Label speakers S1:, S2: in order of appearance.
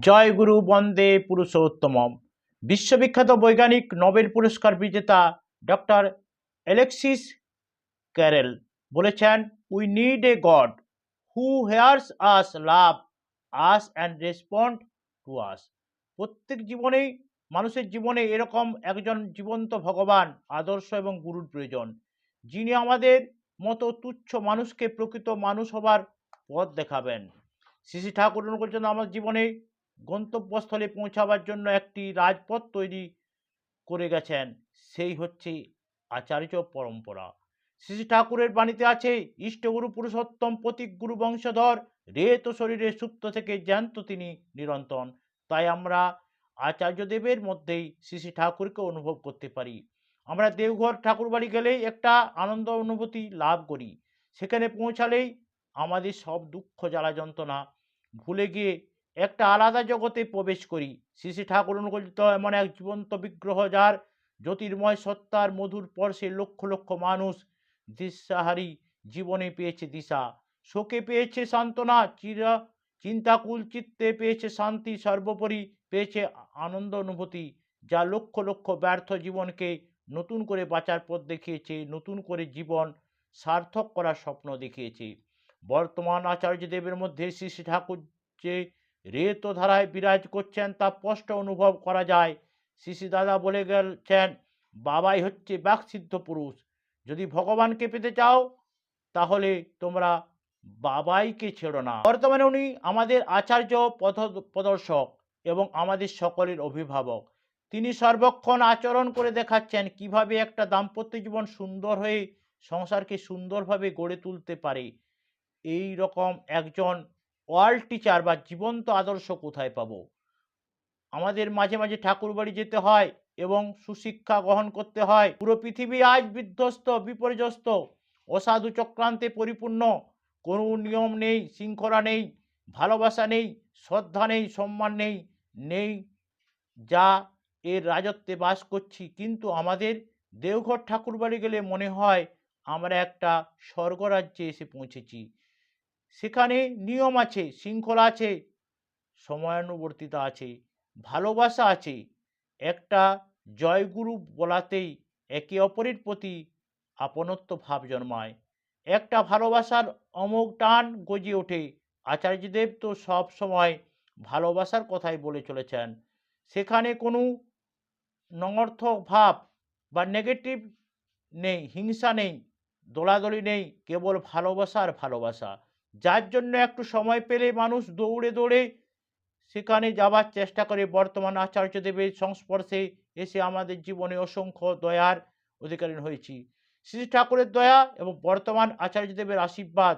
S1: জয় গুরু বন্দে পুরুষোত্তমম। বিশ্ববিখ্যাত বৈজ্ঞানিক নোবেল পুরস্কার বিজেতা ডক্টর অ্যালেক্সিস ক্যারেল বলেছেন, we need a god who here's us, love us and respond to us. প্রত্যেক জীবনেই, মানুষের জীবনে এরকম একজন জীবন্ত ভগবান, আদর্শ এবং গুরুর প্রয়োজন, যিনি আমাদের মতো তুচ্ছ মানুষকে প্রকৃত মানুষ হবার পথ দেখাবেন। শ্রী শ্রী ঠাকুর অনুকূল আমার জীবনে গন্তব্যস্থলে পৌঁছাবার জন্য একটি রাজপথ তৈরি করে গেছেন, সেই হচ্ছে আচার্য পরম্পরা। শ্রী শ্রী ঠাকুরের বাণীতে আছে, ইষ্টগুরু পুরুষোত্তম প্রতীক গুরু বংশধর, রেত শরীরে সুপ্ত থেকে জ্যান্ত তিনি নিরন্তন। তাই আমরা আচার্যদেবের মধ্যেই শ্রী শ্রী ঠাকুরকে অনুভব করতে পারি। আমরা দেওঘর ঠাকুর বাড়ি গেলেই একটা আনন্দ অনুভূতি লাভ করি। সেখানে পৌঁছালেই আমাদের সব দুঃখ জ্বালা যন্ত্রণা ভুলে গিয়ে একটা আলাদা জগতে প্রবেশ করি। শ্রী শ্রী ঠাকুর অনুকূলিত এমন এক জীবন্ত বিগ্রহ, যার জ্যোতির্ময় সত্তার মধুর স্পর্শে লক্ষ লক্ষ মানুষ দিশাহারি জীবনে পেয়েছে দিশা, শোকে পেয়েছে সান্ত্বনা, চিন্তাকুল চিত্তে পেয়েছে শান্তি, সর্বোপরি পেয়েছে আনন্দ অনুভূতি, যা লক্ষ লক্ষ ব্যর্থ জীবনকে নতুন করে বাঁচার পথ দেখিয়েছে, নতুন করে জীবন সার্থক করার স্বপ্ন দেখিয়েছে। বর্তমান আচার্যদেবের মধ্যে শ্রী শ্রী ঠাকুর যে রেত ধারায় বিরাজ করছেন তা স্পষ্ট অনুভব করা যায়। শ্রী শ্রী দাদা বলে গেছেন, বাবাই হচ্ছে বাকসিদ্ধ পুরুষ। যদি ভগবানকে পেতে চাও তাহলে তোমরা বাবাইকে ছেড়ো না। বর্তমানে উনি আমাদের আচার্য পথ প্রদর্শক এবং আমাদের সকলের অভিভাবক। তিনি সর্বক্ষণ আচরণ করে দেখাচ্ছেন কিভাবে একটা দাম্পত্য জীবন সুন্দর হয়ে সংসারকে সুন্দরভাবে গড়ে তুলতে পারে। এই রকম একজন ওয়ার্ল্ড টিচার বা জীবন্ত আদর্শ কোথায় পাবো? আমাদের মাঝে মাঝে ঠাকুর বাড়ি যেতে হয় এবং সুশিক্ষা গ্রহণ করতে হয়। পুরো পৃথিবী আজ বিধ্বস্ত, বিপর্যস্ত, অসাধু চক্রান্তে পরিপূর্ণ। কোনো নিয়ম নেই, শৃঙ্খলা নেই, ভালোবাসা নেই, শ্রদ্ধা নেই, সম্মান নেই, নেই যা এর রাজত্বে বাস করছি। কিন্তু আমাদের দেওঘর ঠাকুর বাড়ি গেলে মনে হয় আমরা একটা স্বর্গরাজ্যে এসে পৌঁছেছি। সেখানে নিয়ম আছে, শৃঙ্খলা আছে, সময়ানুবর্তিতা আছে, ভালোবাসা আছে। একটা জয়গুরু বলাতেই একে অপরের প্রতি আপনত্ব ভাব জন্মায়, একটা ভালোবাসার অমোঘ টান গজিয়ে ওঠে। আচার্যদেব তো সব সময় ভালোবাসার কথাই বলে চলেছেন। সেখানে কোনো নঙর্থক ভাব বা নেগেটিভ নেই, হিংসা নেই, দোলাদলি নেই, কেবল ভালোবাসার ভালোবাসা, যার জন্য একটু সময় পেলে মানুষ দৌড়ে দৌড়ে সেখানে যাবার চেষ্টা করে। বর্তমান আচার্যদেবের সংস্পর্শে এসে আমাদের জীবনে অসংখ্য দয়ার অধিকারী হয়েছি। শ্রী ঠাকুরের দয়া এবং বর্তমান আচার্যদেবের আশীর্বাদ